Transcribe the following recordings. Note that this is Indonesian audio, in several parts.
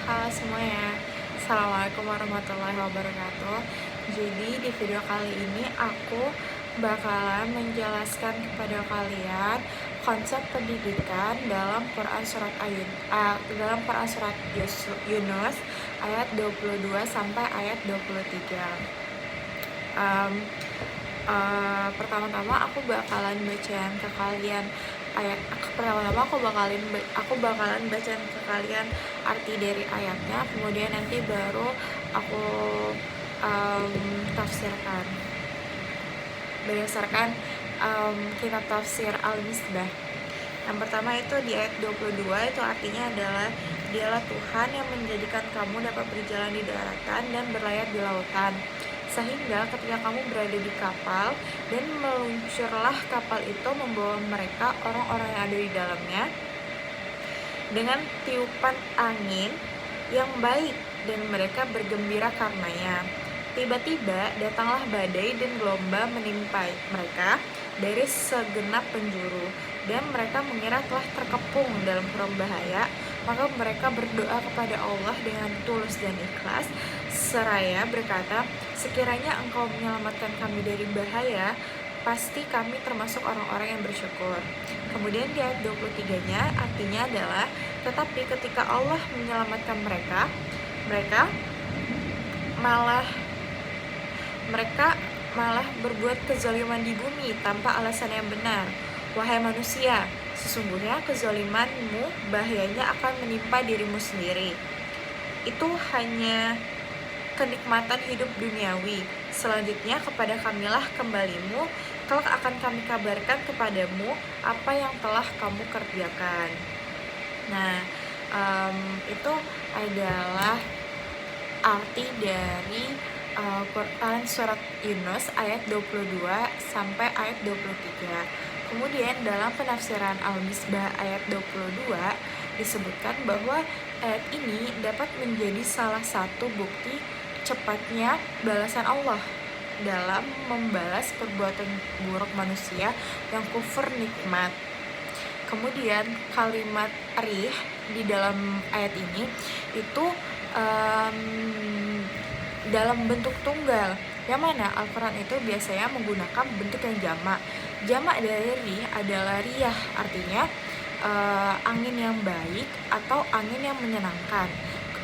Halo semuanya, Assalamualaikum warahmatullahi wabarakatuh. Jadi di video kali ini aku bakalan menjelaskan kepada kalian konsep pendidikan dalam Quran surat Yunus ayat 22 sampai ayat 23. Pertama-tama aku bakalan bacain ke kalian aku bakalan bacain ke kalian arti dari ayatnya, kemudian nanti baru aku tafsirkan berdasarkan kitab tafsir Al-Misbah. Yang pertama itu di ayat 22, itu artinya adalah Dialah Tuhan yang menjadikan kamu dapat berjalan di daratan dan berlayar di lautan, sehingga ketika kamu berada di kapal dan meluncurlah kapal itu membawa mereka orang-orang yang ada di dalamnya dengan tiupan angin yang baik, dan mereka bergembira karenanya. Tiba-tiba datanglah badai dan gelombang menimpa mereka dari segenap penjuru, dan mereka mengira telah terkepung dalam perang bahaya. Maka mereka berdoa kepada Allah dengan tulus dan ikhlas, seraya berkata, sekiranya Engkau menyelamatkan kami dari bahaya, pasti kami termasuk orang-orang yang bersyukur. Kemudian di ayat 23-nya artinya adalah, tetapi ketika Allah menyelamatkan mereka malah berbuat kezaliman di bumi tanpa alasan yang benar. Wahai manusia, sesungguhnya kezalimanmu bahayanya akan menimpa dirimu sendiri. Itu hanya kenikmatan hidup duniawi. Selanjutnya kepada kamilah kembalimu, kelak akan kami kabarkan kepadamu apa yang telah kamu kerjakan. Nah, itu adalah arti dari Quran surat Yunus ayat 22 sampai ayat 23. Kemudian dalam penafsiran Al-Misbah ayat 22 disebutkan bahwa ayat ini dapat menjadi salah satu bukti cepatnya balasan Allah dalam membalas perbuatan buruk manusia yang kufur nikmat. Kemudian kalimat rih di dalam ayat ini itu dalam bentuk tunggal, yang mana Al-Quran itu biasanya menggunakan bentuk yang jamak. Jamak dari rih adalah riyah, artinya angin yang baik atau angin yang menyenangkan.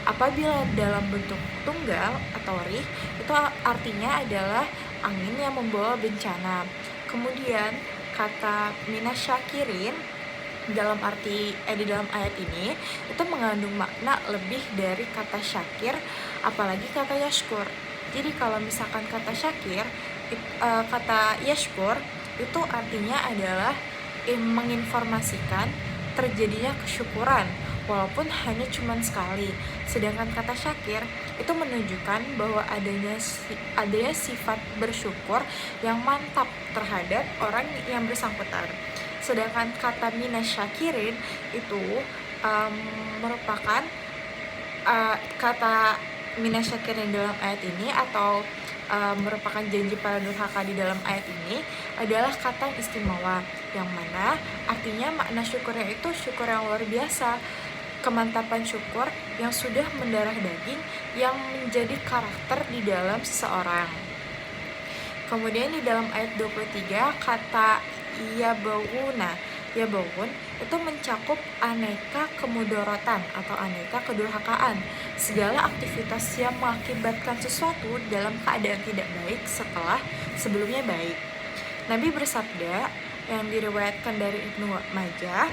Apabila dalam bentuk tunggal atau rih, itu artinya adalah angin yang membawa bencana. Kemudian kata minasyakirin di dalam ayat ini itu mengandung makna lebih dari kata syakir, apalagi kata yashkur. Jadi kalau misalkan kata syakir, kata yashkur itu artinya adalah menginformasikan terjadinya kesyukuran walaupun hanya cuma sekali. Sedangkan kata syakir itu menunjukkan bahwa adanya sifat bersyukur yang mantap terhadap orang yang bersangkutan. Sedangkan kata minasyakirin itu merupakan kata minasyakirin dalam ayat ini atau merupakan janji para durhaka di dalam ayat ini adalah kata istimewa, yang mana artinya makna syukurnya itu syukur yang luar biasa, kemantapan syukur yang sudah mendarah daging yang menjadi karakter di dalam seseorang. Kemudian di dalam ayat 23 kata yabagun itu mencakup aneka kemudorotan atau aneka kedurhakaan, segala aktivitas yang mengakibatkan sesuatu dalam keadaan tidak baik setelah sebelumnya baik. Nabi bersabda yang diriwayatkan dari Ibnu Majah,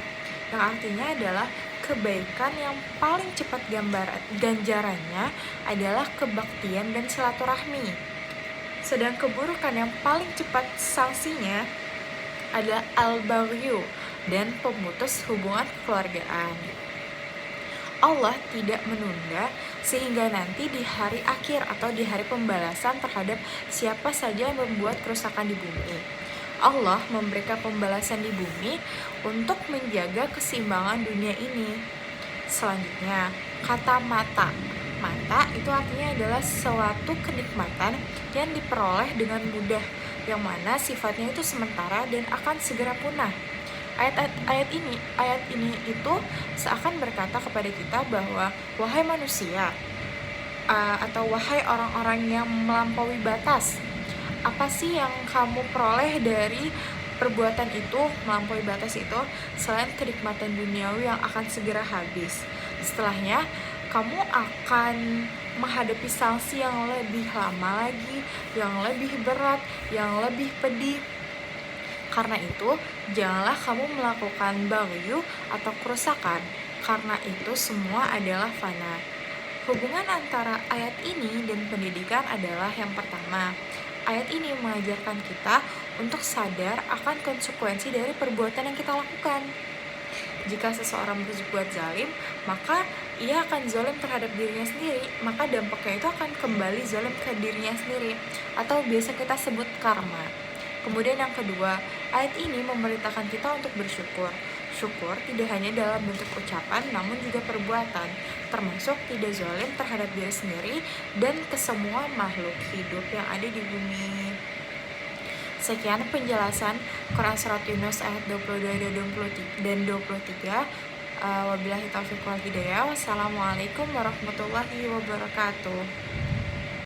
yang artinya adalah kebaikan yang paling cepat ganjarannya adalah kebaktian dan silaturahmi, sedang keburukan yang paling cepat sanksinya adalah al-baghyu dan pemutus hubungan kekeluargaan. Allah tidak menunda sehingga nanti di hari akhir atau di hari pembalasan terhadap siapa saja yang membuat kerusakan di bumi. Allah memberikan pembalasan di bumi untuk menjaga keseimbangan dunia ini. Selanjutnya, kata mata. Mata itu artinya adalah suatu kenikmatan yang diperoleh dengan mudah, yang mana sifatnya itu sementara dan akan segera punah. Ayat ini itu seakan berkata kepada kita bahwa wahai manusia, atau wahai orang-orang yang melampaui batas, apa sih yang kamu peroleh dari perbuatan itu, melampaui batas itu, selain kenikmatan duniawi yang akan segera habis? Setelahnya kamu akan menghadapi sanksi yang lebih lama lagi, yang lebih berat, yang lebih pedih. Karena itu, janganlah kamu melakukan bagyu atau kerusakan, karena itu semua adalah fana. Hubungan antara ayat ini dan pendidikan adalah yang pertama. Ayat ini mengajarkan kita untuk sadar akan konsekuensi dari perbuatan yang kita lakukan. Jika seseorang berbuat zalim, maka ia akan zalim terhadap dirinya sendiri, maka dampaknya itu akan kembali zalim ke dirinya sendiri, atau biasa kita sebut karma. Kemudian yang kedua, ayat ini memerintahkan kita untuk bersyukur. Syukur tidak hanya dalam bentuk ucapan, namun juga perbuatan, termasuk tidak zalim terhadap diri sendiri dan ke semua makhluk hidup yang ada di bumi. Sekian penjelasan Quran Surat Yunus ayat 22 dan 23. Wabillahi taufiq wal hidayah. Wassalamualaikum warahmatullahi wabarakatuh.